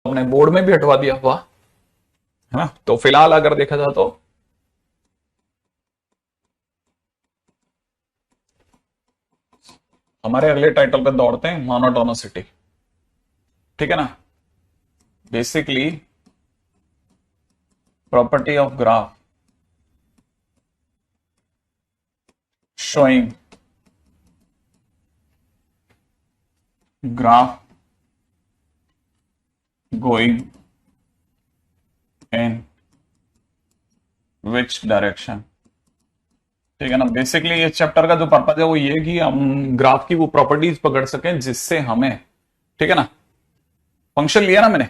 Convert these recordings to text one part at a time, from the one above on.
अपने बोर्ड में भी हटवा दिया हुआ है ना। तो फिलहाल अगर देखा जाए तो हमारे अगले टाइटल पे दौड़ते हैं, मोनोटोनिसिटी। ठीक है ना। Basically property of graph showing graph going in which direction। ठीक है ना। बेसिकली ये चैप्टर का जो पर्पज है वो ये कि हम ग्राफ की वो प्रॉपर्टीज पकड़ सकें जिससे हमें, ठीक है ना, फंक्शन लिया ना मैंने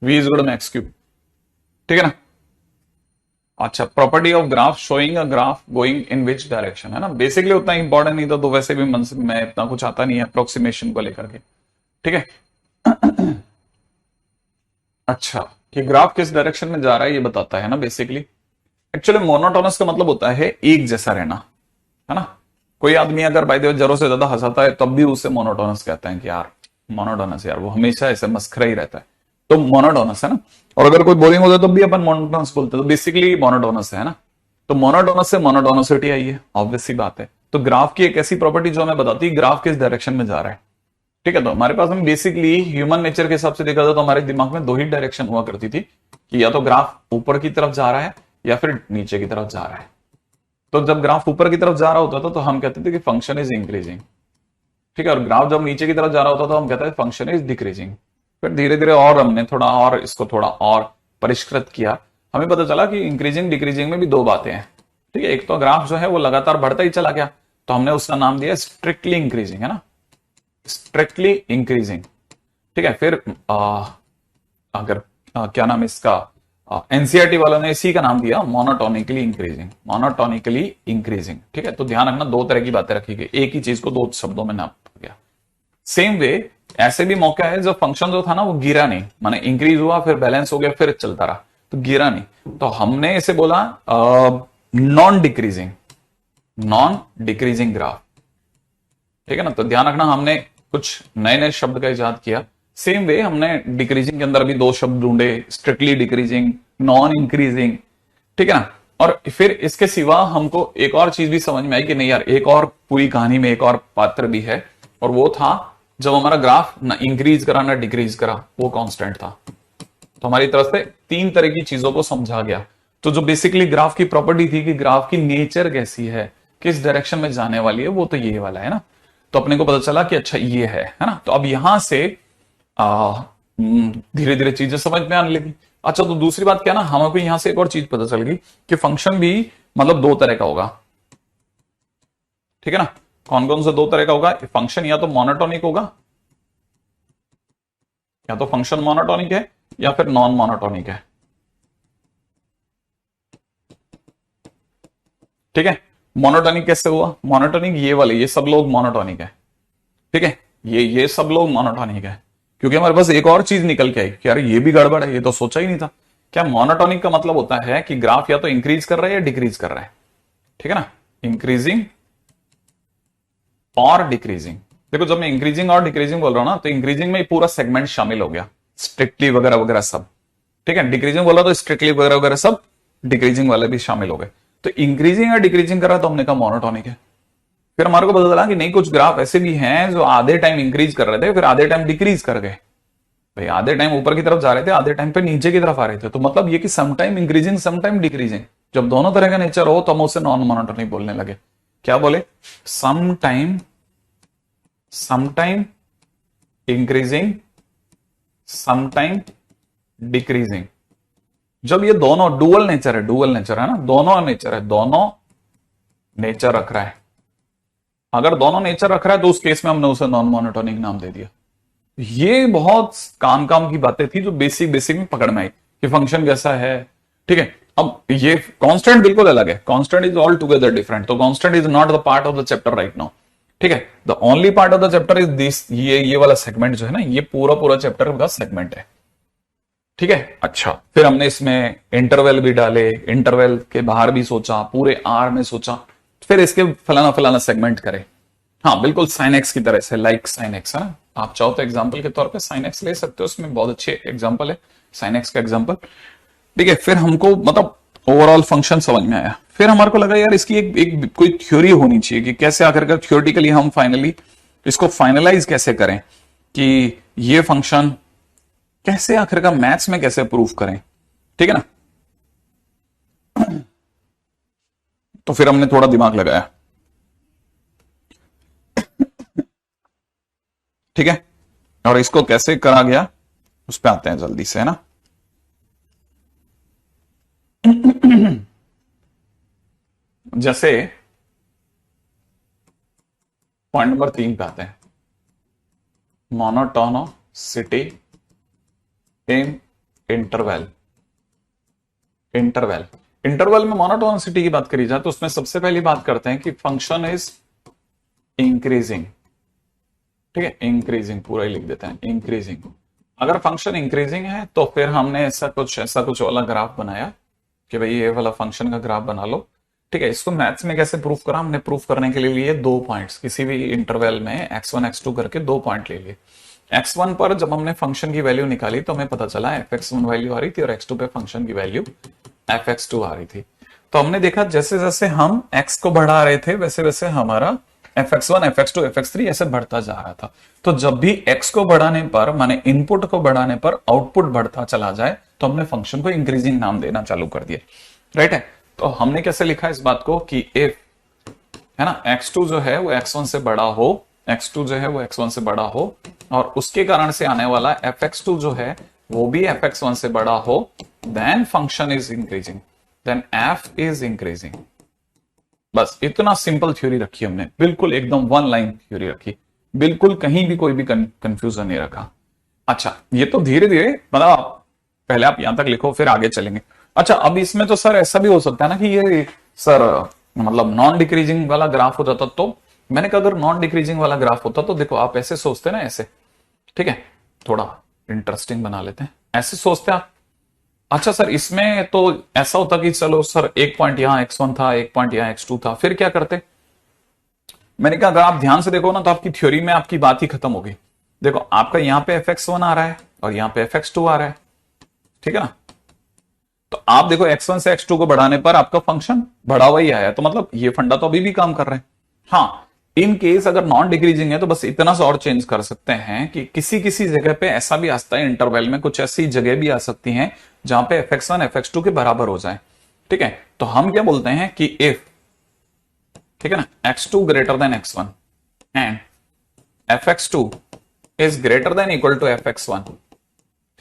v is equal to x cube, ठीक है ना। अच्छा, property of graph showing a graph going in which direction, है ना। बेसिकली उतना इंपॉर्टेंट नहीं था, तो वैसे भी मन से मैं इतना कुछ आता नहीं है अप्रोक्सीमेशन को लेकर के, ठीक है। अच्छा, कि ग्राफ किस डायरेक्शन में जा रहा है ये बताता है ना बेसिकली। एक्चुअली मोनोटोनस का मतलब होता है एक जैसा रहना, है ना। कोई आदमी अगर बाय द वे जरूर से ज्यादा हंसाता है तब भी उसे मोनोटोनस कहते हैं कि यार मोनोटोनस, यार वो हमेशा ऐसे मस्खरा ही रहता है, तो मोनोटोनस है ना। और अगर कोई बोरिंग होता है तब भी अपन मोनोटोनस बोलते हैं, तो बेसिकली मोनोटोनस है ना। तो मोनोटोनस से मोनोटोनसिटी आई है, ऑब्वियस सी बात है। तो ग्राफ की एक ऐसी प्रॉपर्टी जो हमें बताती है ग्राफ किस डायरेक्शन में जा रहा है, ठीक है। तो हमारे पास में बेसिकली ह्यूमन नेचर के हिसाब से देखा जाए तो हमारे दिमाग में दो ही डायरेक्शन हुआ करती थी कि या तो ग्राफ ऊपर की तरफ जा रहा है या फिर नीचे की तरफ जा रहा है। तो जब ग्राफ ऊपर की तरफ जा रहा होता था तो हम कहते थे कि फंक्शन इज इंक्रीजिंग, ठीक है। और ग्राफ जब नीचे की तरफ जा रहा होता था तो हम कहते हैं फंक्शन इज डिक्रीजिंग। फिर धीरे धीरे और हमने थोड़ा और इसको थोड़ा और परिष्कृत किया, हमें पता चला कि इंक्रीजिंग डिक्रीजिंग में भी दो बातें हैं, ठीक है। एक तो ग्राफ जो है वो लगातार बढ़ता ही चला गया, तो हमने उसका नाम दिया स्ट्रिक्टली इंक्रीजिंग, है ना, स्ट्रिक्टली इंक्रीजिंग, ठीक है। फिर अगर क्या नाम इसका, एनसीईआरटी वालों ने इसी का नाम दिया मोनोटोनिकली इंक्रीजिंग, मोनोटोनिकली इंक्रीजिंग, ठीक है। तो ध्यान रखना दो तरह की बातें रखी गई, एक ही चीज को दो शब्दों में नाप गया। सेम वे ऐसे भी मौका है जब फंक्शन जो था ना वो गिरा नहीं, माने इंक्रीज हुआ फिर बैलेंस हो गया फिर चलता रहा, तो गिरा नहीं, तो हमने इसे बोला non decreasing, non decreasing graph, ठीक है ना। तो ध्यान रखना हमने कुछ नए नए शब्द का इजाद किया। सेम वे हमने डिक्रीजिंग के अंदर भी दो शब्द ढूंढे, स्ट्रिक्टली डिक्रीजिंग, नॉन इंक्रीजिंग, ठीक है ना। और फिर इसके सिवा हमको एक और चीज भी समझ में आई कि नहीं यार एक और पूरी कहानी में एक और पात्र भी है, और वो था जब हमारा ग्राफ ना इंक्रीज करा ना डिक्रीज करा, वो कांस्टेंट था। तो हमारी तरफ से तीन तरह की चीजों को समझा गया। तो जो बेसिकली ग्राफ की प्रॉपर्टी थी कि ग्राफ की नेचर कैसी है, किस डायरेक्शन में जाने वाली है, वो तो ये वाला है ना। तो अपने को पता चला कि अच्छा ये है ना। तो अब यहां से धीरे धीरे चीजें समझ में आने लगी। अच्छा, तो दूसरी बात क्या ना, हमको यहां से एक और चीज पता चल गई कि फंक्शन भी मतलब दो तरह का होगा, ठीक है ना। कौन कौन से दो तरह का होगा फंक्शन, या तो मोनोटोनिक होगा, या तो फंक्शन मोनोटोनिक है या फिर नॉन मोनोटोनिक है, ठीक है। मोनोटोनिक कैसे हुआ, मोनोटोनिक ये वाले, ये सब लोग मोनोटोनिक है, ठीक है। ये सब लोग मोनोटोनिक है, क्योंकि हमारे पास एक और चीज निकल के आई कि यार ये भी गड़बड़ है, ये तो सोचा ही नहीं था। क्या मोनोटोनिक का मतलब होता है कि ग्राफ या तो इंक्रीज कर रहा है या डिक्रीज कर रहा है, ठीक है ना, इंक्रीजिंग और डिक्रीजिंग। देखो जब मैं इंक्रीजिंग और डिक्रीजिंग बोल रहा हूं ना, तो इंक्रीजिंग में पूरा सेगमेंट शामिल हो गया, स्ट्रिक्टली वगैरह वगैरह सब, ठीक है। डिक्रीजिंग बोला तो स्ट्रिक्टली वगैरह वगैरह सब, डिक्रीजिंग वाले भी शामिल हो गए। तो इंक्रीजिंग या डिक्रीजिंग करा तो हमने कहा मोनोटोनिक है। फिर हमारे को पता चला कि नहीं, कुछ ग्राफ ऐसे भी हैं जो आधे टाइम इंक्रीज कर रहे थे फिर आधे टाइम डिक्रीज कर गए। भाई आधे टाइम ऊपर की तरफ जा रहे थे, आधे टाइम पे नीचे की तरफ आ रहे थे, तो मतलब ये कि some time increasing some time decreasing. जब दोनों तरह का नेचर हो तो हम उसे नॉन मोनोटोनिक बोलने लगे। क्या बोले, some time increasing some time decreasing. जब ये दोनों डुअल नेचर है ना, दोनों नेचर रख रहा है। अगर दोनों नेचर रख रहा है तो उस केस में हमने उसे नॉन मोनोटोनिक नाम दे दिया। ये बहुत काम की बातें थी जो बेसिक में पकड़ में आई कि फंक्शन कैसा है, ठीक है। अब ये कांस्टेंट बिल्कुल अलग है, constant is all together different, तो constant is not the part of the chapter right now, ठीक है। The only part of the chapter is this, ये वाला सेगमेंट जो है ना, ये पूरा चैप्टर का सेगमेंट है, ठीक है। अच्छा, फिर हमने इसमें इंटरवल भी डाले, इंटरवल के बाहर भी सोचा, पूरे आर में सोचा, फिर इसके फलाना सेगमेंट करे, हाँ बिल्कुल साइन एक्स की तरह से, लाइक साइन एक्स है ना। आप चाहो तो एग्जाम्पल के तौर पे साइन एक्स ले सकते हो, उसमें बहुत अच्छे एग्जाम्पल है साइन एक्स का एग्जाम्पल। ठीक है, फिर हमको मतलब ओवरऑल फंक्शन समझ में आया। फिर हमारे को लगा यार इसकी एक कोई थ्योरी होनी चाहिए कि कैसे आखिरकार थ्योरेटिकली हम फाइनली इसको फाइनलाइज कैसे करें, कि ये फंक्शन कैसे आखिरकार मैथ्स में कैसे प्रूफ करें। ठीक है ना। तो फिर हमने थोड़ा दिमाग लगाया। ठीक है, और इसको कैसे करा गया उस पर आते हैं जल्दी से, है ना। जैसे पॉइंट नंबर 3 पे आते हैं, मोनोटोनोसिटी इन इंटरवल। इंटरवल इंटरवल में मोनोटोनोसिटी की बात करी जाए तो उसमें सबसे पहली बात करते हैं कि फंक्शन इज इंक्रीजिंग। ठीक है, इंक्रीजिंग पूरा ही लिख देते हैं, इंक्रीजिंग। अगर फंक्शन इंक्रीजिंग है तो फिर हमने ऐसा कुछ वाला ग्राफ बनाया कि भाई ये वाला फंक्शन का ग्राफ बना लो। ठीक है, इसको मैथ्स में कैसे प्रूफ करा, हमने प्रूफ करने के लिए लिए 2 पॉइंट्स, किसी भी इंटरवल में x1 x2 करके 2 पॉइंट ले लिए। x1 पर जब हमने फंक्शन की वैल्यू निकाली तो हमें पता चला fx1 वैल्यू आ रही थी और x2 पे फंक्शन की वैल्यू fx2 आ रही थी। तो हमने देखा जैसे जैसे हम x को बढ़ा रहे थे वैसे वैसे हमारा fx1 fx2 fx3 ऐसे बढ़ता जा रहा था। तो जब भी x को बढ़ाने पर, माने इनपुट को बढ़ाने पर आउटपुट बढ़ता चला जाए तो हमने फंक्शन को इंक्रीजिंग नाम देना चालू कर दिया। राइट है। तो हमने कैसे लिखा इस बात को कि इफ, है ना, x2 जो है वो x1 से बड़ा हो, x2 जो है वो x1 से बड़ा हो और उसके कारण से आने वाला fx2 जो है वो भी fx1 से बड़ा हो, then function is increasing, then f is increasing. बस इतना सिंपल थ्योरी रखी हमने, बिल्कुल एकदम वन लाइन थ्योरी रखी, बिल्कुल कहीं भी कोई भी कंफ्यूजन नहीं रखा। अच्छा, ये तो धीरे धीरे मतलब पहले आप यहां तक लिखो फिर आगे चलेंगे। अच्छा, अब इसमें तो सर ऐसा भी हो सकता है ना कि ये सर मतलब नॉन डिक्रीजिंग वाला ग्राफ हो जाता, तो मैंने कहा अगर नॉन डिक्रीजिंग वाला ग्राफ होता तो देखो आप ऐसे सोचते ना, ऐसे। ठीक है, थोड़ा इंटरेस्टिंग बना लेते हैं, ऐसे सोचते आप। अच्छा सर, इसमें तो ऐसा होता कि चलो सर एक पॉइंट यहां x1 था, एक पॉइंट यहां x2 था, फिर क्या करते। मैंने कहा अगर आप ध्यान से देखो ना तो आपकी थ्योरी में आपकी बात ही खत्म होगी। देखो आपका यहां पे fx1 आ रहा है और यहां पे fx2 आ रहा है। ठीक है ना। तो आप देखो x1 से x2 को बढ़ाने पर आपका फंक्शन बढ़ा हुआ ही आया, तो मतलब ये फंडा तो अभी भी काम कर रहे हैं। हाँ, इन केस अगर नॉन डिक्रीजिंग है तो बस इतना सा और चेंज कर सकते हैं कि किसी किसी जगह पे ऐसा भी आ सकता है, इंटरवल में कुछ ऐसी जगह भी आ सकती हैं जहां पे fx1 fx2 के बराबर हो जाए। ठीक है, तो हम क्या बोलते हैं कि इफ, ठीक है ना, x2 greater than x1 and fx2 is greater than equal to fx1,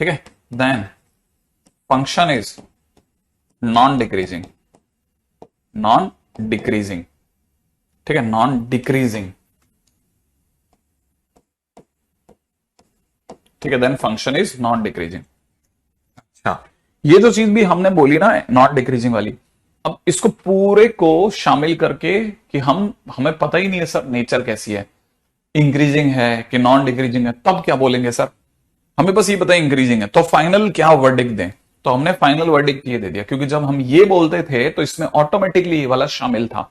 ठीक है, then function is non decreasing. Non decreasing, ठीक है, नॉन डिक्रीजिंग। ठीक है, then function is non decreasing. अच्छा, ये जो चीज भी हमने बोली ना नॉन डिक्रीजिंग वाली, अब इसको पूरे को शामिल करके कि हमें पता ही नहीं है सर नेचर कैसी है, इंक्रीजिंग है कि नॉन डिक्रीजिंग है, तब क्या बोलेंगे सर, हमें बस ये पता है इंक्रीजिंग है, तो फाइनल क्या वर्डिक्ट दें। तो हमने फाइनल वर्डिक्ट ये दे दिया, क्योंकि जब हम ये बोलते थे तो इसमें ऑटोमेटिकली ये वाला शामिल था।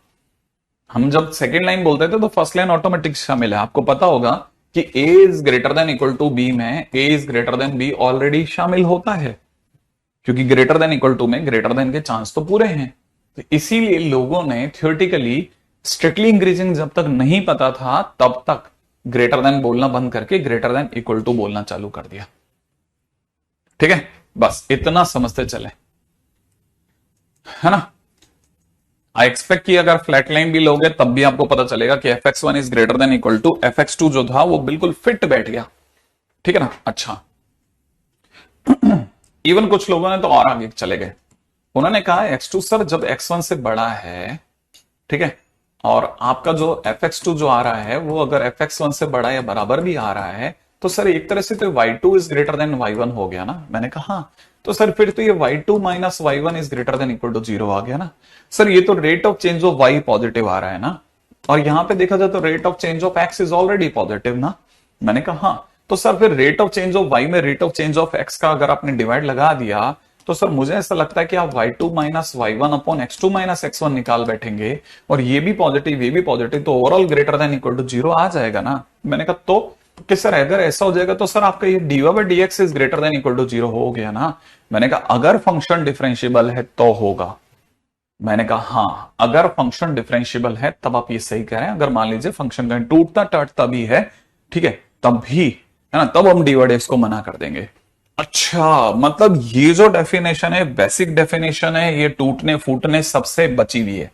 हम जब सेकेंड लाइन बोलते थे तो फर्स्ट लाइन ऑटोमेटिक शामिल है। आपको पता होगा कि a is greater than equal to b में a is greater than b already शामिल होता है, क्योंकि ग्रेटर देन इक्वल टू में ग्रेटर देन के चांस तो पूरे हैं। तो इसीलिए लोगों ने थियोरेटिकली स्ट्रिक्टली इंक्रीजिंग जब तक नहीं पता था तब तक ग्रेटर देन बोलना बंद करके ग्रेटर देन इक्वल टू बोलना चालू कर दिया। ठीक है, बस इतना समझते चले, है ना। आई एक्सपेक्ट कि अगर फ्लैट लाइन भी लोगे तब भी आपको पता चलेगा कि fx1 is greater than equal to fx2 जो था वो बिल्कुल फिट बैठ गया। ठीक है ना। अच्छा, इवन कुछ लोगों ने तो और आगे चले गए, उन्होंने कहा x2 सर जब x1 से बड़ा है, ठीक है, और आपका जो fx2 जो आ रहा है वो अगर fx1 से बड़ा या बराबर भी आ रहा है तो सर एक तरह से तो y2 is greater then y1 हो गया ना। मैंने कहा हाँ, तो सर फिर तो ये y2 minus y1 is greater than equal to 0 आ गया ना। सर ये तो rate of change of y positive आ रहा है ना, और यहां पे देखा जाए तो rate of change of x is already positive ना। मैंने कहा हाँ, तो सर फिर rate of change of y में rate of change of x का अगर आपने डिवाइड लगा दिया तो सर मुझे ऐसा लगता है कि आप y2 minus y1 upon x2 minus x1 निकाल बैठेंगे और ये भी पॉजिटिव ये भी पॉजिटिव, तो overall greater than equal to 0 आ जाएगा ना। मैंने कहा तो कि सर अगर ऐसा हो जाएगा तो सर आपका ये dy by dx is greater than equal to 0 हो गया ना। मैंने कहा अगर फंक्शन डिफरेंशिएबल है तो होगा। मैंने कहा हाँ, अगर फंक्शन डिफरेंशिएबल है तब आप ये सही कह रहे हैं। अगर मान लीजिए फंक्शन का टूटता टटता भी है, ठीक है, तब भी है ना, तब हम dy dx को मना कर देंगे। अच्छा, मतलब ये जो डेफिनेशन है बेसिक डेफिनेशन है, ये टूटने फूटने सबसे बची हुई है,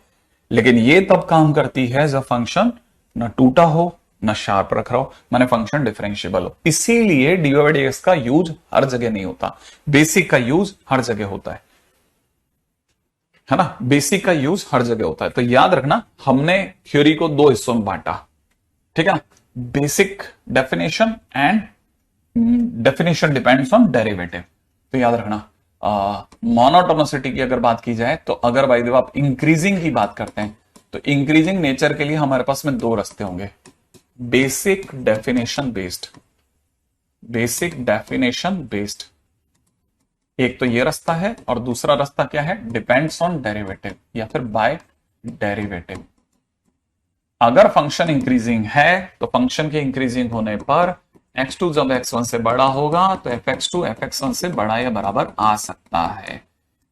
लेकिन ये तब काम करती है जब फंक्शन ना टूटा हो ना शार्प रख रहा हो, माने फंक्शन डिफरेंशिएबल हो। इसीलिए dy बाई dx का यूज हर जगह नहीं होता, बेसिक का यूज हर जगह होता है ना, बेसिक का यूज हर जगह होता है। तो याद रखना, हमने थ्योरी को दो हिस्सों में बांटा, ठीक है ना, basic definition and definition depends on derivative. तो याद रखना, मोनोटोनिसिटी की अगर बात की जाए तो अगर भाई देव आप इंक्रीजिंग की बात करते हैं तो इंक्रीजिंग नेचर के लिए हमारे पास में दो रास्ते होंगे, basic definition based, basic definition based, एक तो ये रास्ता है और दूसरा रास्ता क्या है, डिपेंड्स ऑन डेरिवेटिव या फिर बाय डेरिवेटिव। अगर फंक्शन इंक्रीजिंग है तो फंक्शन के इंक्रीजिंग होने पर x2 जब x1 से बड़ा होगा तो fx2 fx1 से बड़ा या बराबर आ सकता है।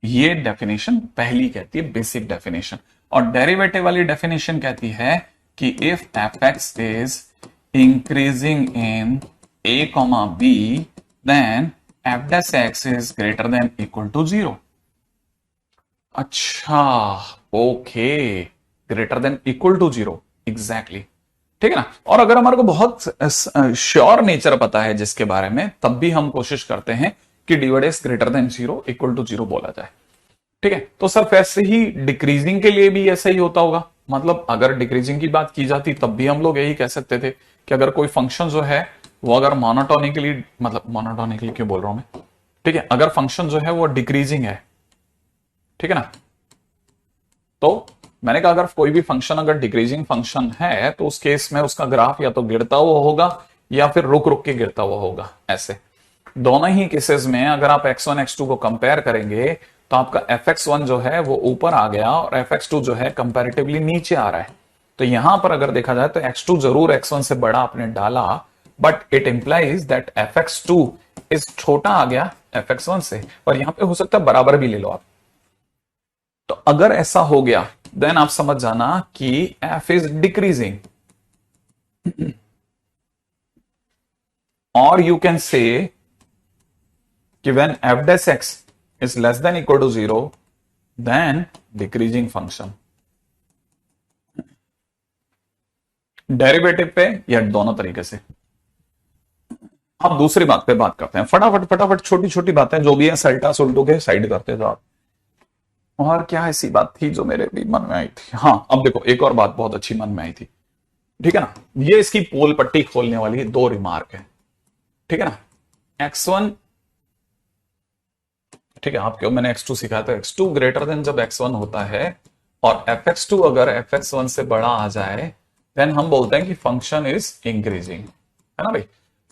ये डेफिनेशन पहली कहती है बेसिक डेफिनेशन। और डेरिवेटिव वाली डेफिनेशन कहती है कि if fx is increasing in a, b then f dash x is greater than equal to 0। अच्छा, okay, greater than equal to 0, exactly, ठीक है ना। और अगर हमारे को बहुत श्योर नेचर पता है जिसके बारे में, तब भी हम कोशिश करते हैं कि dy dx greater than 0 equal to 0 बोला जाए, ठीक है। तो सर वैसे ही डिक्रीजिंग के लिए भी ऐसा ही होता होगा, मतलब अगर डिक्रीजिंग की बात की जाती तब भी हम लोग यही कह सकते थे कि अगर कोई फंक्शन जो है वो अगर मोनोटोनिकली, मतलब मोनोटोनिकली क्यों बोल रहा हूं मैं, ठीक है, अगर फंक्शन जो है वो डिक्रीजिंग है, ठीक है ना, तो मैंने कहा अगर कोई भी फंक्शन अगर डिक्रीजिंग फंक्शन है तो उस केस में उसका ग्राफ या तो गिरता हुआ होगा या फिर रुक रुक के गिरता हुआ होगा। ऐसे दोनों ही केसेस में अगर आप x1 x2 को कंपेयर करेंगे तो आपका fx1 जो है वो ऊपर आ गया और fx2 जो है कंपैरेटिवली नीचे आ रहा है। तो यहां पर अगर देखा जाए तो x2 जरूर x1 से बड़ा आपने डाला, but it implies that fx2 is छोटा आ गया fx1 से, और यहां पे हो सकता है बराबर भी ले लो आप। तो अगर ऐसा हो गया देन आप समझ जाना कि f इज डिक्रीजिंग, और यू कैन से कि when f dash x is less than equal to 0 then decreasing function. Derivative पे या दोनों तरीके से। अब दूसरी बात पे बात करते हैं, फटाफट फटाफट छोटी छोटी बातें जो भी है सल्टा सुल्टू के साइड करते थे आप। और क्या ऐसी बात थी जो मेरे भी मन में आई थी, हाँ अब देखो एक और बात बहुत अच्छी मन में आई थी, ठीक है ना, ये इसकी पोल पट्टी खोलने वाली दो रिमार्क है, ठीक है ना। x1, ठीक है, आपको मैंने x2 सिखाया तो x2 ग्रेटर देन जब x1 होता है और fx2 अगर fx1 से बड़ा आ जाए देन हम बोलते हैं कि फंक्शन इज इंक्रीजिंग, है ना भाई।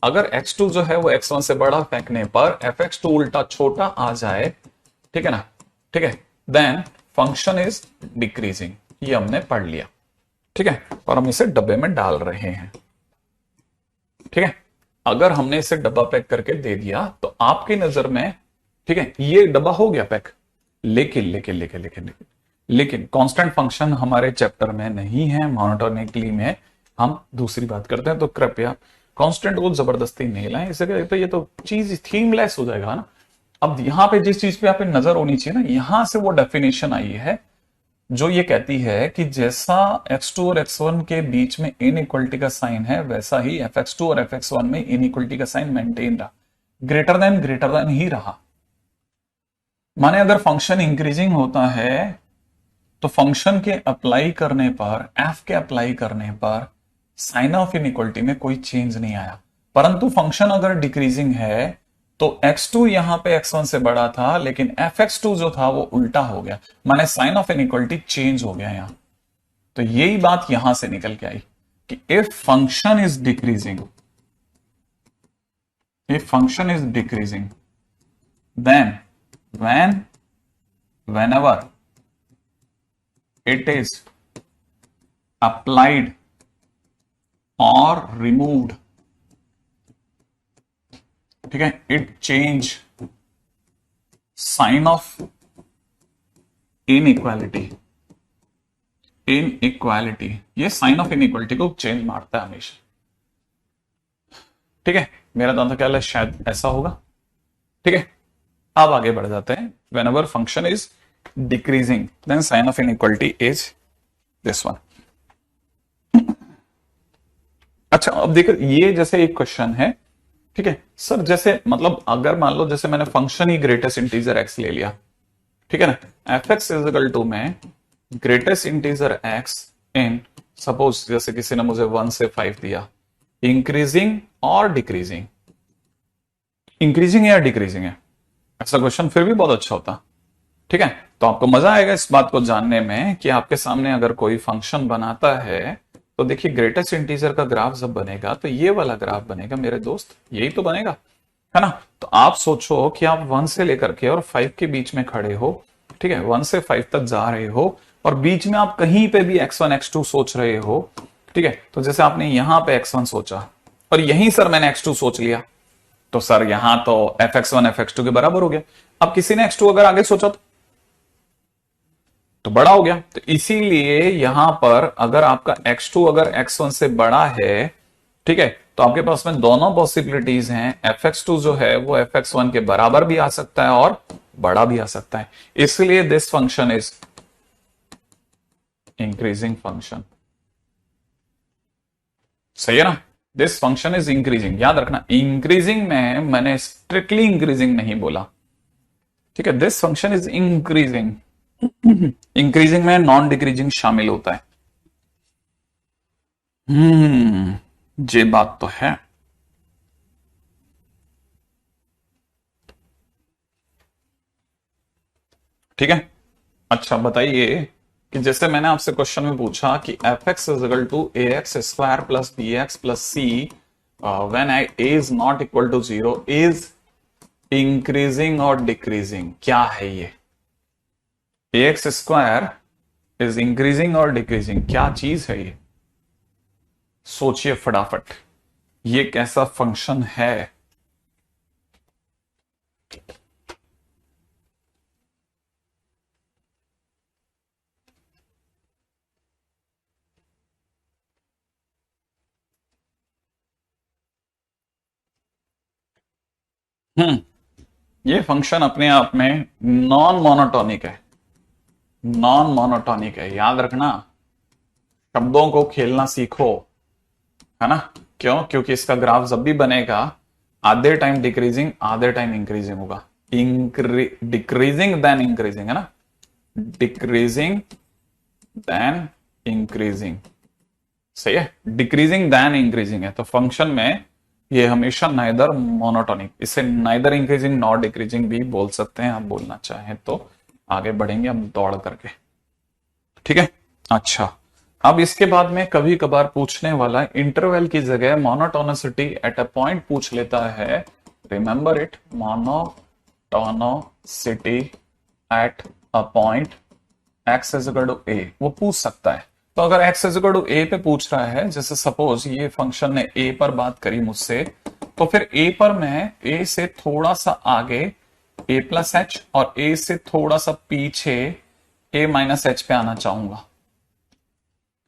अगर x2 जो है वो x1 से बड़ा फेंकने पर fx2 उल्टा छोटा आ जाए, ठीक है ना, ठीक है, देन फंक्शन इज डिक्रीजिंग। ये हमने पढ़ लिया, ठीक है, और हम इसे डब्बे में डाल रहे हैं, ठीक है। अगर हमने इसे डब्बा पैक करके दे दिया तो आपकी नजर में, ठीक है, ये डब्बा हो गया पैक, लेकिन लेकिन लेकिन लेकिन लेकिन लेकिन कांस्टेंट फंक्शन हमारे चैप्टर में नहीं है, मोनोटोनिकली में हम दूसरी बात करते हैं, तो कृपया कांस्टेंट को जबरदस्ती नहीं लाएं, इसे तो ये तो चीज थीमलेस हो जाएगा ना। अब यहां पे जिस चीज पे आप नजर होनी चाहिए ना, यहां से वो डेफिनेशन आई है जो ये कहती है कि जैसा x2 और x1 के बीच में इनइक्वलिटी का साइन है वैसा ही fx2 और fx1 में इनइक्वलिटी का साइन मेंटेन रहा, ग्रेटर देन ही रहा। माने अगर फंक्शन इंक्रीजिंग होता है तो फंक्शन के अप्लाई करने पर, f के अप्लाई करने पर साइन ऑफ इनइक्वलिटी में कोई चेंज नहीं आया, परंतु फंक्शन अगर डिक्रीजिंग है तो x2 यहां पे x1 से बड़ा था लेकिन fx2 जो था वो उल्टा हो गया, माने साइन ऑफ इनइक्वलिटी चेंज हो गया यहां। तो यही बात यहां से निकल के आई कि if function is decreasing then whenever it is applied or removed, ठीक है, it change sign of inequality, ये साइन ऑफ इनइक्वालिटी को चेंज मारता है हमेशा। ठीक है, मेरा तो ख्याल है शायद ऐसा होगा। ठीक है, अब आगे बढ़ जाते हैं। whenever function is decreasing then sign of inequality is this one। अच्छा, अब देखो ये जैसे एक क्वेश्चन है। ठीक है सर, जैसे मतलब अगर मान लो जैसे मैंने फंक्शन ही ग्रेटेस्ट इंटीजर एक्स ले लिया, ठीक है ना, f x is equal to में ग्रेटेस्ट इंटीजर एक्स इन, सपोज जैसे किसी ने मुझे 1 से 5 दिया, इंक्रीजिंग और डिक्रीजिंग, इंक्रीजिंग या डिक्रीजिंग है, ऐसा क्वेश्चन फिर भी बहुत अच्छा होता। ठीक है, तो आपको मजा आएगा इस बात को जानने में कि आपके सामने अगर कोई फंक्शन बनाता है तो देखिए ग्रेटेस्ट इंटीजर का ग्राफ जब बनेगा तो ये वाला ग्राफ बनेगा मेरे दोस्त, यही तो बनेगा, है ना। तो आप सोचो कि आप 1 से लेकर के और 5 के बीच में खड़े हो, ठीक है, 1 से 5 तक जा रहे हो और बीच में आप कहीं पे भी x1 x2 सोच रहे हो। ठीक है, तो जैसे आपने यहां पे x1 सोचा और यहीं सर मैंने x2 सोच लिया, तो सर यहां तो fx1 fx2 के बराबर हो गया। अब किसी ने x2 अगर आगे सोचा तो बड़ा हो गया, तो इसीलिए यहां पर अगर आपका x2 अगर x1 से बड़ा है, ठीक है, तो आपके पास में दोनों पॉसिबिलिटीज हैं, fx2 जो है वो fx1 के बराबर भी आ सकता है और बड़ा भी आ सकता है। इसलिए this function is increasing function. सही है ना, दिस फंक्शन इज इंक्रीजिंग। याद रखना, इंक्रीजिंग में मैंने स्ट्रिक्टली इंक्रीजिंग नहीं बोला। ठीक है, this function is increasing. Increasing में नॉन डिक्रीजिंग शामिल होता है। ये बात तो है। ठीक है, अच्छा बताइए कि जैसे मैंने आपसे क्वेश्चन में पूछा कि F x is equal to a x square plus b x plus c when a is not equal to 0 is increasing और डिक्रीजिंग, क्या है ये? A x square is increasing और डिक्रीजिंग, क्या चीज है ये? सोचिए फटाफट, ये कैसा फंक्शन है? ये फंक्शन अपने आप में नॉन मोनोटॉनिक है, नॉन मोनोटॉनिक है। याद रखना, शब्दों को खेलना सीखो, है ना। क्यों? क्योंकि इसका ग्राफ जब भी बनेगा आधे टाइम डिक्रीजिंग आधे टाइम इंक्रीजिंग होगा। डिक्रीजिंग देन इंक्रीजिंग, है ना, डिक्रीजिंग देन इंक्रीजिंग। सही है, डिक्रीजिंग देन इंक्रीजिंग है, तो फंक्शन में ये हमेशा नाइदर मोनोटॉनिक, इसे नाइदर इंक्रीजिंग नॉट डिक्रीजिंग भी बोल सकते हैं आप बोलना चाहें तो। आगे बढ़ेंगे हम दौड़ करके, ठीक है। अच्छा, अब इसके बाद में कभी कभार पूछने वाला इंटरवल की जगह मोनोटोनिसिटी एट अ पॉइंट पूछ लेता है। Remember it, monotonicity at a point X is equal to A, वो पूछ सकता है। तो अगर X is equal to A पे पूछ रहा है, जैसे सपोज ये फंक्शन ने ए पर बात करी मुझसे, तो फिर ए पर मैं ए से थोड़ा सा आगे ए प्लस एच और ए से थोड़ा सा पीछे ए माइनस एच पे आना चाहूंगा,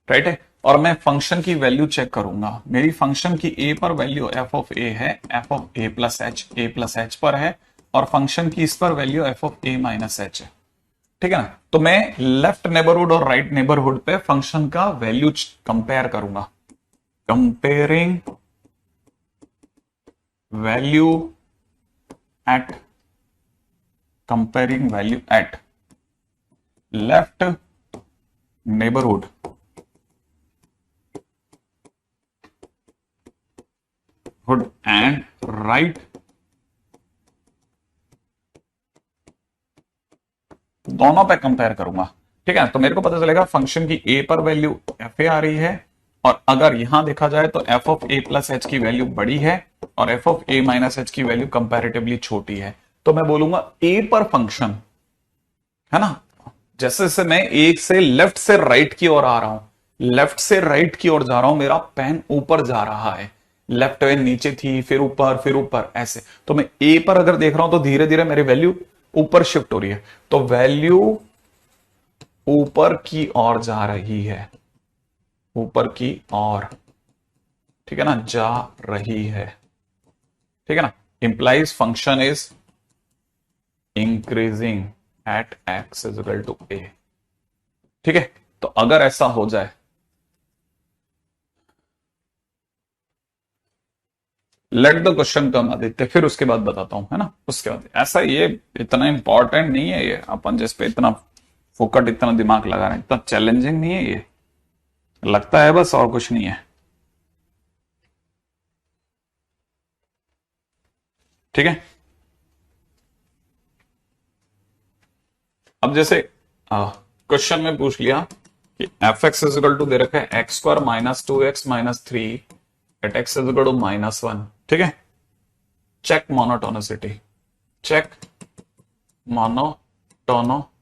राइट है। और मैं फंक्शन की वैल्यू चेक करूंगा, मेरी फंक्शन की ए पर वैल्यू एफ ऑफ ए है, f of a plus h पर है, और फंक्शन की इस पर value f of a minus h है, ठीक है ना। तो मैं लेफ्ट नेबरहुड और राइट नेबरहुड पे फंक्शन का वैल्यू कंपेयर करूंगा, comparing value at left neighbourhood and right, दोनों पे कंपेयर करूंगा, ठीक है। तो मेरे को पता चलेगा फंक्शन की ए पर वैल्यू एफ ए आ रही है, और अगर यहां देखा जाए तो f of a plus H की वैल्यू बड़ी है और F of a minus H की वैल्यू कंपैरेटिवली छोटी है। तो मैं बोलूंगा ए पर फंक्शन, है ना। जैसे जैसे मैं एक से लेफ्ट से राइट की ओर आ रहा हूं, लेफ्ट से राइट की ओर जा रहा हूं, मेरा पेन ऊपर जा रहा है। लेफ्ट पेन नीचे थी, फिर ऊपर, फिर ऊपर, ऐसे। तो मैं ए पर अगर देख रहा हूं तो धीरे धीरे मेरी वैल्यू ऊपर शिफ्ट हो रही है, तो वैल्यू ऊपर की ओर जा रही है, ऊपर की ओर, ठीक है ना, जा रही है, ठीक है ना। Implies function is increasing at X is equal to A, ठीक है। तो अगर ऐसा हो जाए, let the question come Aditya, फिर उसके बाद बताता हूं, है ना। उसके बाद ऐसा, ये इतना इंपॉर्टेंट नहीं है, ये अपन जिस पे इतना फोकट, इतना दिमाग लगा रहे हैं, इतना चैलेंजिंग नहीं है ये, लगता है बस, और कुछ नहीं है, ठीक है। अब जैसे क्वेश्चन में पूछ लिया कि F x is equal to दे रखा है X square minus 2x minus 3 at X is equal to -1, ठीक है। Check monotonicity, check monotonicity,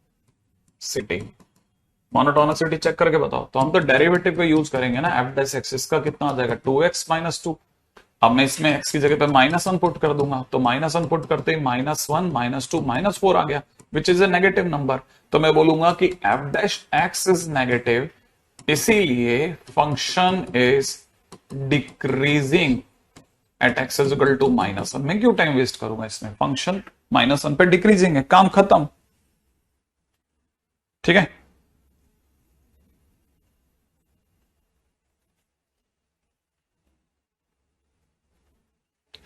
monotonicity check करके बताओ। तो हम तो डेरिवेटिव को यूज करेंगे ना, एफ डैश एक्स, इसका कितना आ जाएगा 2x माइनस 2। अब मैं इसमें x की जगह पे -1 पुट कर दूंगा, तो -1 पुट करते ही -1 -2 -4 आ गया, which is a negative number. तो मैं बोलूंगा कि F dash X is negative, इसीलिए function is decreasing at X is equal to -1। मैं क्यों टाइम वेस्ट करूंगा इसमें, फंक्शन -1 पे डिक्रीजिंग है, काम खत्म, ठीक है।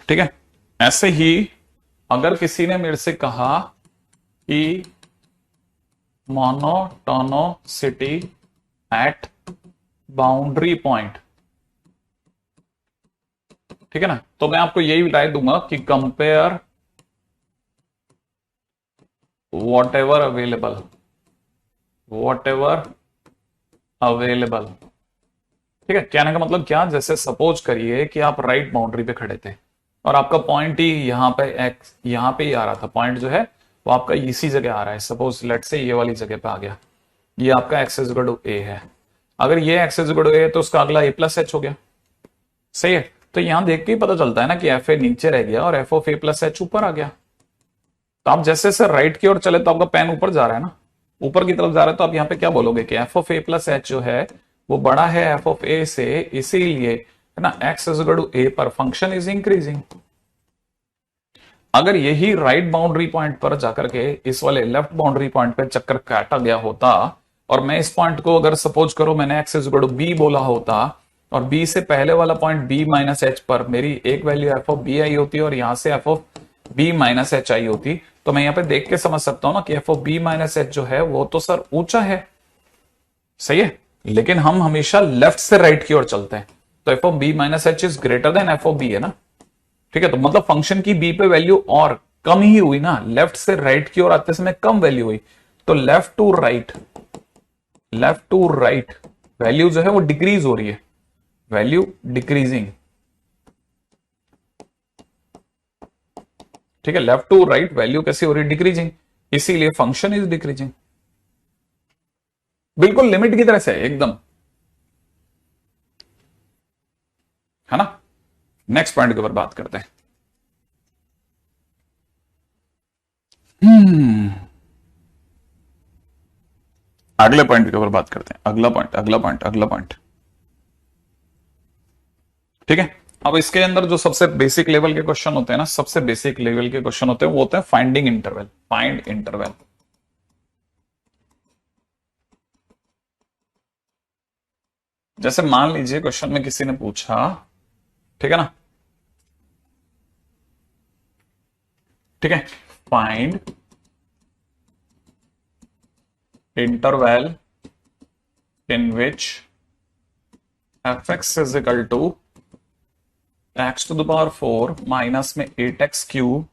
ठीक है, ऐसे ही अगर किसी ने मेरे से कहा कि मोनोटोनिसिटी एट बाउंड्री पॉइंट, ठीक है ना, तो मैं आपको यही राय दूंगा कि compare what ever available, what ever available, ठीक है। कहने का मतलब क्या, जैसे सपोज करिए कि आप राइट बाउंड्री पे खड़े थे और आपका पॉइंट ही यहां पे एक्स, यहां पे ही आ रहा था, पॉइंट जो है वो आपका इसी जगह आ रहा है, सपोज लेट से ये वाली जगह पे आ गया, ये आपका एक्स इज इक्वल टू ए है। अगर ये एक्स इज इक्वल टू ए तो उसका अगला ए प्लस एच हो गया, सही है। तो यहां देख के ही पता चलता है ना कि एफ ए नीचे रह गया और F of a plus H ऊपर आ गया। तो आप जैसे जैसे राइट की ओर चले तो आपका पेन ऊपर जा रहा है ना, ऊपर की तरफ जा रहा है, तो आप यहां पे क्या बोलोगे कि f of a plus H जो है वो बड़ा है एफ ऑफ ए से, इसीलिए, है ना, एक्स इज इक्वल टू ए पर फंक्शन इज इंक्रीजिंग। अगर यही राइट बाउंड्री पॉइंट पर जाकर के इस वाले लेफ्ट बाउंड्री पॉइंट पे चक्कर काटा गया होता, और मैं इस पॉइंट को अगर सपोज करो मैंने x is equal to b बोला होता, और बी से पहले वाला पॉइंट बी माइनस एच पर मेरी एक वैल्यू एफ ऑफ बी आई होती और यहां से f of b minus h आई होती, तो मैं यहां पे देख के समझ सकता हूं ना कि f of b minus h जो है वो तो सर ऊंचा है, सही है। लेकिन हम हमेशा लेफ्ट से राइट की ओर चलते हैं, तो f of b minus h is greater than f of b, है ना, ठीक है। तो मतलब फंक्शन की बी पे वैल्यू और कम ही हुई ना, लेफ्ट से राइट की ओर आते समय कम वैल्यू हुई, तो left to right, left to right value जो है वो डिक्रीज हो रही है, वैल्यू डिक्रीजिंग, ठीक है। लेफ्ट टू राइट वैल्यू कैसी हो रही है, डिक्रीजिंग, इसीलिए फंक्शन इज डिक्रीजिंग, बिल्कुल लिमिट की तरह से एकदम, है ना। नेक्स्ट पॉइंट के ऊपर बात करते हैं। अगले पॉइंट के ऊपर बात करते हैं, अगला पॉइंट, अगला पॉइंट, अगला पॉइंट, ठीक है। अब इसके अंदर जो सबसे बेसिक लेवल के क्वेश्चन होते हैं ना, सबसे बेसिक लेवल के क्वेश्चन होते हैं, वो होते हैं फाइंडिंग इंटरवल, फाइंड इंटरवल। जैसे मान लीजिए क्वेश्चन में किसी ने पूछा, ठीक है ना, ठीक है, find interval in which f x is equal to x to the power 4 minus में 8x क्यूब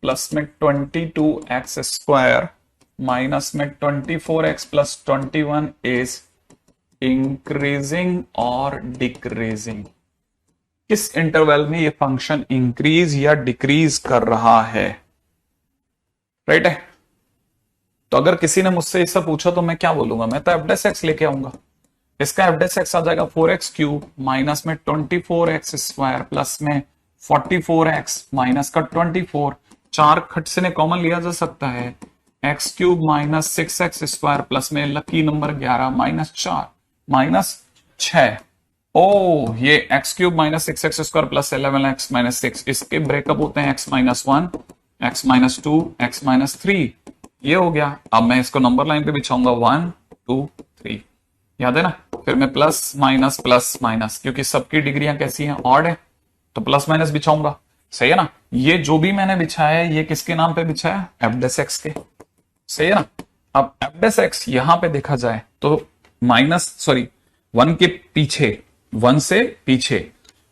प्लस में 22x स्क्वायर माइनस में 24x प्लस 21 इज इंक्रीजिंग और डिक्रीजिंग। किस इंटरवल में ये फंक्शन इंक्रीज या डिक्रीज कर रहा है, राइट है। तो अगर किसी ने मुझसे इससे पूछा तो मैं क्या बोलूंगा, मैं तो एफ डैश एक्स लेके आऊंगा। इसका एफ डैश एक्स आ जाएगा 4x³ माइनस में 24x² प्लस में 44x माइनस का 24, 4 खट से ने कॉमन लिया जा सकता है, x³ माइनस 6x² प्लस में लकी नंबर 11 माइनस 4 माइनस 6। ओ ये x³ minus 6x² plus 11x minus 6, इसके ब्रेकअप होते हैं x minus 1, x minus 2, x minus 3, ये हो गया। अब मैं इसको नंबर लाइन पे बिछाऊंगा 1 2 3, याद है ना। फिर मैं प्लस माइनस, क्योंकि सबकी डिग्रियां कैसी हैं, ऑड है, तो प्लस माइनस बिछाऊंगा, सही है ना। ये जो भी मैंने बिछाया है ये किसके नाम पे बिछाया, एफ डैश एक्स के, सही है ना। अब एफ डैश एक्स यहां पे देखा जाए तो वन के पीछे, 1 से पीछे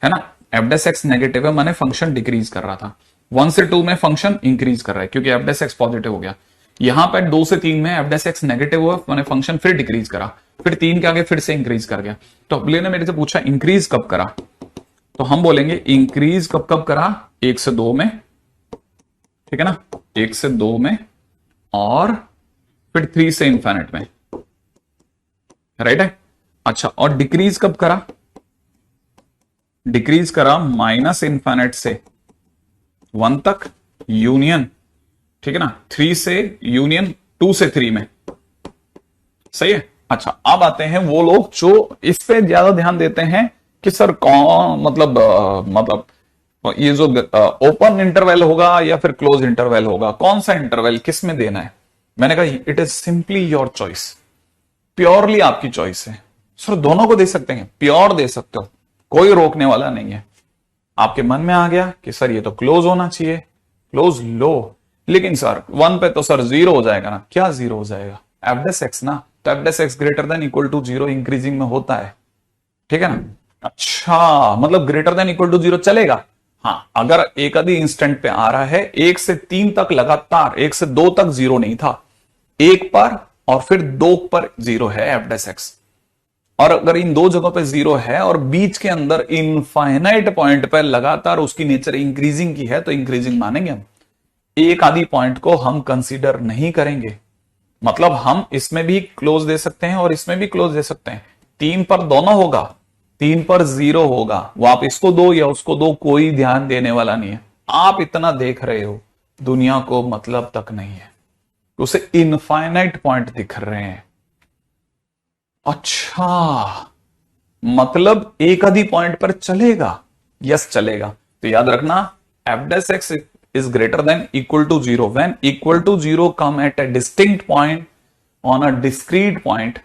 है ना, एफ डैश एक्स नेगेटिव है, मैंने फंक्शन डिक्रीज कर रहा था। 1 से 2 में फंक्शन इंक्रीज कर रहा है क्योंकि एफ डैश एक्स पॉजिटिव हो गया। यहां पर 2 से 3 में एफ डैश एक्स नेगेटिव हुआ, मैंने फंक्शन फिर डिक्रीज करा, फिर 3 के आगे फिर से इंक्रीज कर गया। तो अगले ने मेरे से पूछा इंक्रीज कब करा, तो हम बोलेंगे इंक्रीज कब कब करा, 1 से 2 में, ठीक है ना, 1 से 2 में, और फिर 3 से इंफिनिट में, राइट है। अच्छा, और डिक्रीज कब करा, डिक्रीज करा माइनस इंफिनिट से 1 तक यूनियन, ठीक है ना, 3 से यूनियन 2 से 3 में, सही है। अच्छा, अब आते हैं वो लोग जो इस पे ज्यादा ध्यान देते हैं कि सर कौन मतलब ये जो ओपन इंटरवल होगा या फिर क्लोज इंटरवल होगा, कौन सा इंटरवल किस में देना है। मैंने कहा it is simply your choice, purely आपकी चॉइस है। सर दोनों को दे सकते हैं, प्योर दे सकते हो, कोई रोकने वाला नहीं है। आपके मन में आ गया कि सर ये तो क्लोज होना चाहिए, क्लोज लो, लेकिन सर 1 पे तो सर 0 हो जाएगा ना, क्या 0 हो जाएगा, एफ डैश एक्स ना, तो f dash x greater than equal to 0 increasing में होता है, ठीक है ना। अच्छा, मतलब ग्रेटर देन इक्वल टू 0 चलेगा, हाँ, अगर एक आधी इंस्टेंट पे आ रहा है, 1 से 3 तक लगातार, 1 से 2 तक 0 नहीं था, 1 पर और फिर 2 पर 0 है एफ डैश एक्स। और अगर इन 2 जगहों पे 0 है और बीच के अंदर इनफाइनाइट पॉइंट पर लगातार उसकी नेचर इंक्रीजिंग की है, तो इंक्रीजिंग मानेंगे हम। एक आधी पॉइंट को हम कंसीडर नहीं करेंगे, मतलब हम इसमें भी क्लोज दे सकते हैं और इसमें भी क्लोज दे सकते हैं। 3 पर दोनों होगा, 3 पर 0 होगा, वो आप इसको दो या उसको दो, कोई ध्यान देने वाला नहीं है। आप इतना देख रहे हो, दुनिया को मतलब तक नहीं है, उसे इनफाइनाइट पॉइंट दिख रहे हैं। अच्छा, मतलब एक आधी पॉइंट पर चलेगा, यस चलेगा। तो याद रखना, F dash x is greater than equal to 0 when equal to 0 come at a distinct point on a discrete point,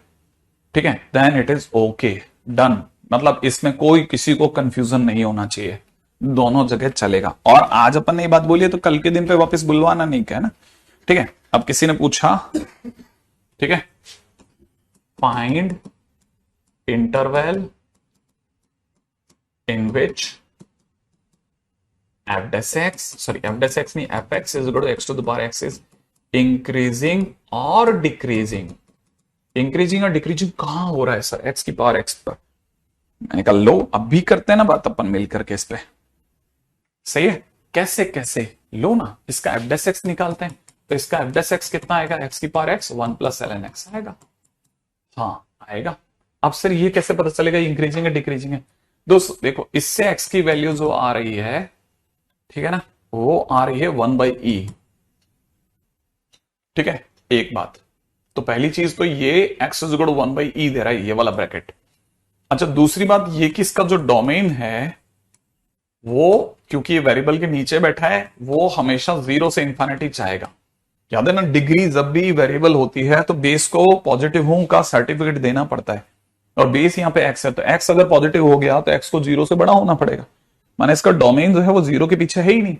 ठीक है, then it is okay done। मतलब इसमें कोई किसी को कंफ्यूजन नहीं होना चाहिए, दोनों जगह चलेगा। और आज अपन ने ये बात बोली है तो कल के दिन पे वापस बुलवाना नहीं क्या ना, ठीक है। अब किसी ने पूछा, ठीक है, find interval in which f dash x, sorry f dash x नहीं, fx is equal to x to the power x is increasing और decreasing, increasing और decreasing कहां हो रहा है सर, x की पावर x पर। मैंने कहा लो, अब भी करते हैं ना बात अपन मिल करके इस पे, सही है। कैसे कैसे लो ना, इसका f dash x निकालते हैं, तो इसका f dash x कितना आएगा, x की power x 1 plus ln x आएगा, हाँ आएगा। अब सर ये कैसे पता चलेगा इंक्रीजिंग है डिक्रीजिंग है। दोस्तों देखो, इससे x की वैल्यू जो आ रही है, ठीक है ना, वो आ रही है 1/e, ठीक है, एक बात। तो पहली चीज तो ये x is equal to 1/e दे रहा है, ये वाला ब्रैकेट। अच्छा, दूसरी बात ये कि इसका जो डोमेन है वो, क्योंकि ये वेरिएबल के नीचे बैठा है, वो हमेशा 0 से इंफिनिटी चाहेगा। याद है ना, डिग्री जब भी वेरिएबल होती है तो बेस को पॉजिटिव हों का सर्टिफिकेट देना पड़ता है, और बेस यहां पे x है, तो x अगर पॉजिटिव हो गया तो x को 0 से बड़ा होना पड़ेगा, माने इसका डोमेन जो है वो 0 के पीछे है ही नहीं।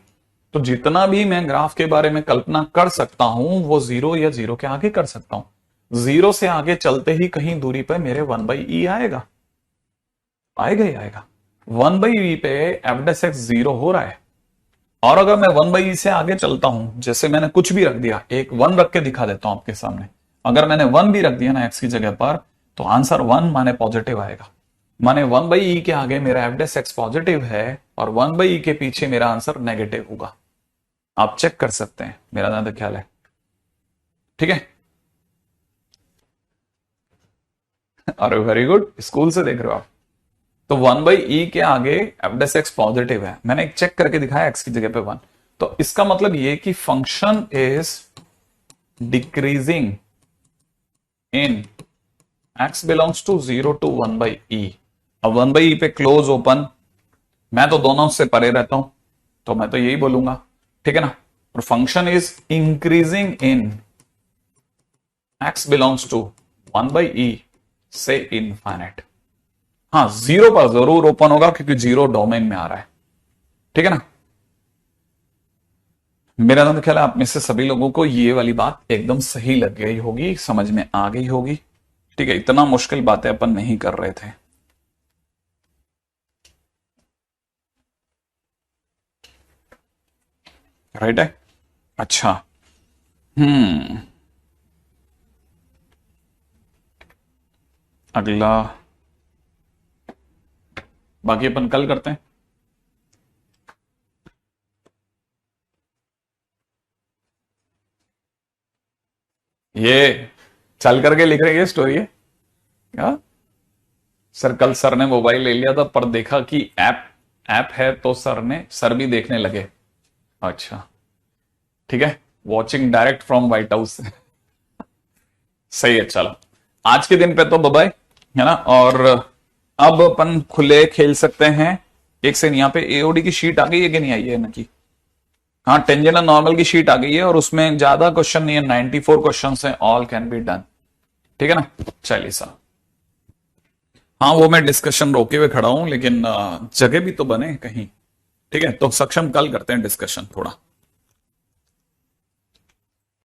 तो जितना भी मैं ग्राफ के बारे में कल्पना कर सकता हूं वो 0 या 0 के आगे कर सकता हूं। 0 से आगे चलते ही कहीं दूरी पर मेरे 1/e आएगा, आएगा ही आएगा। 1/e पे एफ डैश एक्स 0 हो रहा है, और अगर मैं 1/e से आगे चलता हूं, जैसे मैंने कुछ भी रख दिया, एक 1 रख के दिखा देता हूं आपके सामने, अगर मैंने 1 भी रख दिया ना x की जगह पर, तो आंसर 1 माने पॉजिटिव आएगा, माने 1/e के आगे मेरा एफ डैश एक्स पॉजिटिव है और 1/e के पीछे मेरा आंसर नेगेटिव होगा। आप चेक कर सकते हैं, मेरा ज्यादा ख्याल है ठीक है, अरे वेरी गुड, स्कूल से देख रहे हो आप। तो 1/e के आगे एफ डेस एक्स पॉजिटिव है, मैंने एक चेक करके दिखाया एक्स की जगह पे 1, तो इसका मतलब ये कि function is decreasing in x belongs to 0 to 1/e। अब 1/e पे क्लोज ओपन, मैं तो दोनों से परे रहता हूं, तो मैं तो यही बोलूंगा, ठीक है ना। और function is increasing in x belongs to 1/e से इनफाइनाइट। हाँ, 0 पर जरूर ओपन होगा क्योंकि 0 डोमेन में आ रहा है, ठीक है ना। मेरा तो ख्याल है आप में से सभी लोगों को ये वाली बात एकदम सही लग गई होगी, समझ में आ गई होगी, ठीक है। इतना मुश्किल बातें अपन नहीं कर रहे थे। राइट है, अच्छा। अगला बाकी अपन कल करते हैं। ये चल करके लिख रहे हैं स्टोरी है क्या? सर कल सर ने मोबाइल ले लिया था पर देखा कि ऐप ऐप है तो सर भी देखने लगे। अच्छा, ठीक है, watching direct from white house. सही है, चलो आज के दिन पे तो बाय, है ना। और अब अपन खुले खेल सकते हैं। एक से यहाँ पे एओडी की शीट आ गई है कि नहीं आई है ना की? हाँ, टेंजेंट और नॉर्मल की शीट आ गई है और उसमें ज्यादा क्वेश्चन नहीं है, 94 क्वेश्चन है, ऑल कैन बी डन, ठीक है ना। चलिए साहब, हाँ वो मैं डिस्कशन रोके हुए खड़ा हूं, लेकिन जगह भी तो बने कहीं, ठीक है। तो सक्षम कल करते हैं डिस्कशन थोड़ा।